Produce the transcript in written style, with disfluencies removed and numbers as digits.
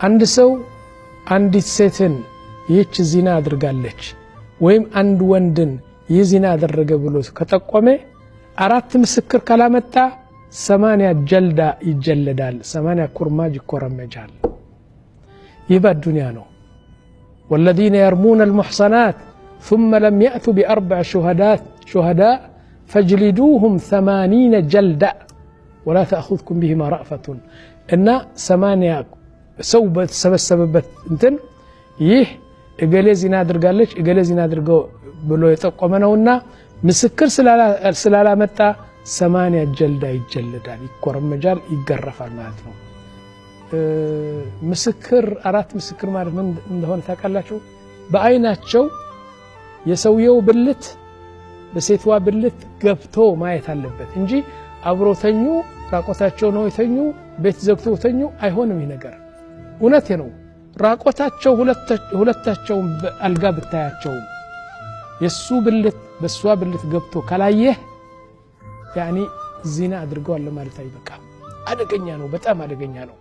አንድ ሰው አንዲት ሴትን ይህች ዚና አድርጋለች ወይም አንድ ወንድን ይዚና አደረገ ብሎ ከጠቆመ አራት ምስክር ካላመጣ 80 ጀልዳ ይጀለዳል 80 ኩርማጅ ይኮረመጃል ይህ በዱንያ ነው والذين يرمون المحصنات ثم لم يأتوا بأربع شهداء فاجلدوهم 80 جلدة ولا تأخذكم بهما رأفة إن 80 سوبت سببت انتن يه እገሌ ዚና አድርጋለች እገሌ ዚና አድርገው ብሎ የተቆመነውና ምስክር ስላላመጣ 80 ጀልዳ ይጀለዳል ይቆረመጃል ይገረፋል ማለት ነው ምስክር አራት ምስክር ማለት ምን እንደሆነ ታውቃላችሁ በአይናቸው የሰውየው ብልት በሴትዋ ብልት ገብቶ ማየት አለበት እንጂ አብሮተኙ ራቆታቸው ነው የተኙ ቤት ዘግተው ተኙ አይሆንም ይሄ ነገር እውነቴ ነው ራቆታቸው ሁለታቸው አልጋ ብታያቸው የሱ ብልት በሷ ብልት ገብቶ ካላየህ ያኒ ዚና አድርገዋል ማለት አይበቃ አደገኛ ነው በጣም አደገኛ ነው